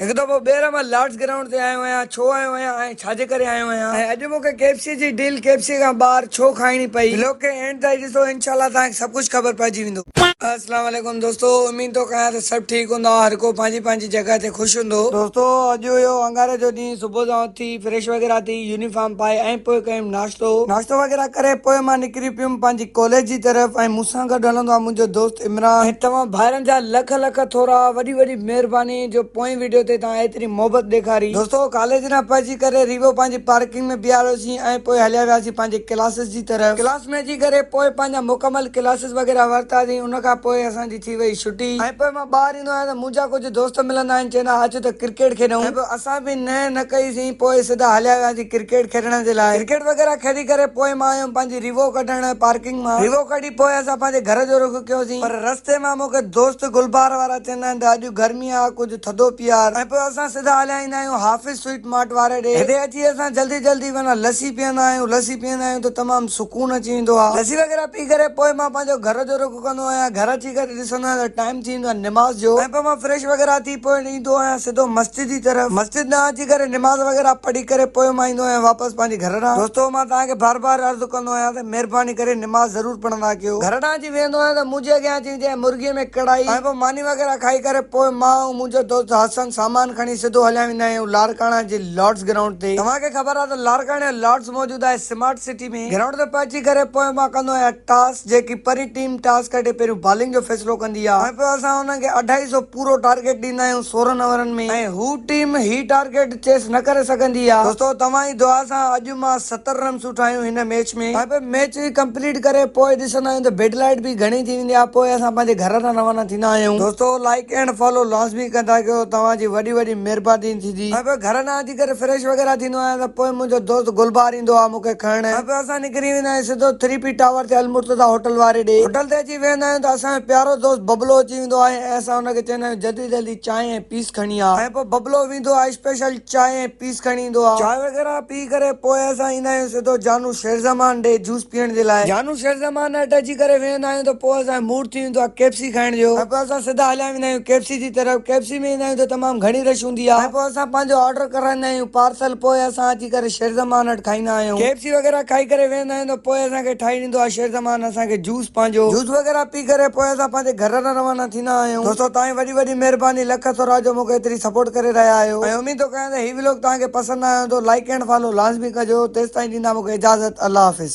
हिकु दफ़ो ॿेर मां लॉर्ड्स ग्राउंड ते आयो आहियां। छो आयो आहियां ऐं छाजे करे आयो आहियां ऐं अॼु मूंखे केएफसी जी डील केएफसी खां ॿाहिरि छो खाइणी पई, व्लॉग खे एंड ताईं ॾिसो, इंशाल्लाह तव्हांखे सभु कुझु ख़बर पइजी वेंदो। अस्सलाम वालेकुम दोस्तों, उम्मीद तो कयां त सभु ठीकु हूंदा, हर को पंहिंजी पंहिंजी जॻह ते ख़ुशि हूंदो। दोस्तों अॼु हुयो अंगारे जो ॾींहुं। सुबुह सां उथी फ्रेश वग़ैरह थी यूनिफॉर्म पाए ऐं पोइ कयुमि नाश्तो वग़ैरह करे पोइ मां निकिरी पियुमि पंहिंजी कॉलेज जी तरफ़ ऐं मूंसां गॾु हलंदो आहे मुंहिंजो दोस्त इमरान। ऐं तव्हां भाइरनि जा लख लख थोरा वॾी वॾी महिरबानी जो पोएं वीडियो ते तव्हां एतिरी मोहबत ॾेखारी। दोस्तों कॉलेज न पहुची करे रीवो पंहिंजी पार्किंग में बीहारियोसीं ऐं पोइ हलिया वियासीं पंहिंजे क्लासिस जी तरफ़। क्लास में अची करे पोइ पंहिंजा मुकमल क्लासिस वग़ैरह वरितासीं। उन खां पोइ असांजी थी वई छुटी ऐं पोइ मां ॿाहिरि ईंदो आहियां त मुंहिंजा कुझु दोस्त मिलंदा आहिनि, चवंदा अचो त क्रिकेट खेॾूं। ऐं पोइ असां बि न कईसीं, पोइ सिधा हलिया वियासीं क्रिकेट खेॾण जे लाइ। क्रिकेट वग़ैरह खेॾी करे पोइ मां आयुमि पंहिंजी रीवो कढण पार्किंग मां। रीवो कढी पोइ असां पंहिंजे घर जो रुख कयोसीं, पर रस्ते मां मूंखे दोस्त गुलबार वारा चवंदा आहिनि त अॼु गर्मी आहे, कुझु थधो पीआर। ऐं पोइ असां सिधा हलिया ईंदा आहियूं हाफ़िज़ स्वीट मार्ट वारे ॾे। हिते अची असां जल्दी जल्दी माना लस्सी पीअंदा आहियूं। लस्सी पीअंदा आहियूं त तमामु सुकून अची वेंदो आहे। लस्सी वग़ैरह पी करे पोइ मां पंहिंजो घर जो रुख कंदो आहियां। घर अची करे ॾिसंदो आहियां त टाइम थी वेंदो आहे निमाज़ जो। ऐं पोइ मां फ्रेश वग़ैरह थी पोइ ईंदो आहियां सिधो मस्जिद जी तरफ़। मस्जिद न अची करे निमाज़ वग़ैरह पढ़ी करे पोइ मां ईंदो आहियां वापसि पंहिंजे घर ॾांहुं। दोस्तों मां तव्हांखे बार बार अर्ज़ु कंदो आहियां त महिरबानी करे निमाज़ ज़रूर पढ़ंदा कयो। घर ॾांहुं अची वेंदो आहियां त मुंहिंजे अॻियां अची वेंदी आहे मुर्गीअ में कढ़ाई। ऐं पोइ मानी वग़ैरह खाई करे पोइ मां ऐं मुंहिंजो दोस्त हसन सामान खणी सिधो हलिया वेंदा आहियूं लारकाना जे लॉर्ड्स ग्राउंड ते। तव्हांखे ख़बर आहे त लारकाना लॉर्ड्स मौजूदु आहे स्मार्ट सिटी में। ग्राउंड ते पहुची करे पोइ मां कंदो आहियां टॉस, जेकी परी टीम टॉस कढे पहिरियों बॉलिंग जो फ़ैसिलो कंदी आहे। ऐं पोइ असां हुनखे 250 पूरो टारगेट ॾींदा आहियूं 16 ओवरनि में, ऐं हू टीम ही टारगेट चेस न करे सघंदी आहे। दोस्तों तव्हां जी दुआ सां अॼु मां 70 रन उठायूं हिन मैच में। ऐं पोइ मैच कंप्लीट करे पोइ ॾिसंदा आहियूं त बेड लाइट बि घणी थी वेंदी आहे। पोइ असां पंहिंजे घर ॾांहुं रवाना थींदा आहियूं। दोस्तों लाइक एंड फॉलो लाज़मी कंदा कयो, तव्हांजी वॾी वॾी महिरबानी थींदी। ऐं पोइ घर ॾांहुं अची करे फ्रेश वग़ैरह थींदो आहियां त पोइ मुंहिंजो दोस्त गुलबार ईंदो आहे मूंखे खणण। ऐं पोइ असां निकिरी वेंदा आहियूं सिधो 3P टावर ते अलमुर्तज़ा होटल वारे ॾे। होटल ते अची वेंदा आहियूं त असांजो प्यारो दोस्त बबलो अची वेंदो आहे ऐं असां हुनखे चवंदा आहियूं जल्दी जल्दी चांहि ऐं पीस खणी आ। ऐं पोइ बबलो वेंदो आहे स्पेशल चांहि ऐं पीस खणी ईंदो आहे। चांहि वग़ैरह पी करे पोइ असां ईंदा आहियूं सिधो जानू शेरज़मान ॾे जूस पीअण जे लाइ। जानू शेरज़मान वटि अची करे वेहंदा आहियूं त पोइ असांजो मूड थी वेंदो आहे केएफसी खाइण जो। ऐं पोइ असां सिधा हलिया वेंदा आहियूं केएफसी जी तरफ़। केएफसी में ईंदा आहियूं त तमामु घणी रश हूंदी आहे। ऐं पोइ असां पंहिंजो ऑर्डर कराईंदा आहियूं पार्सल। पोइ असां अची करे शेरज़मान वटि खाईंदा आहियूं। केएफसी वग़ैरह खाई करे वेहंदा आहियूं त पोइ असांखे ठाही ॾींदो आहे शेरज़मान असांखे जूस पंहिंजो। जूस वग़ैरह पी करे पोइ असां पंहिंजे घर ॾांहुं रवाना थींदा आहियूं। दोस्तों तव्हांजी वॾी वॾी महिरबानी, लख थोरा जो मूंखे एतिरी सपोर्ट करे रहिया आहियो। ऐं उमीद थो कयां त ही व्लॉग तव्हांखे पसंदि आयो तो लाइक एंड फॉलो लाज़मी कजो। तेसिताईं ॾींदा मूंखे इजाज़त। अल्लाह हाफ़िज़।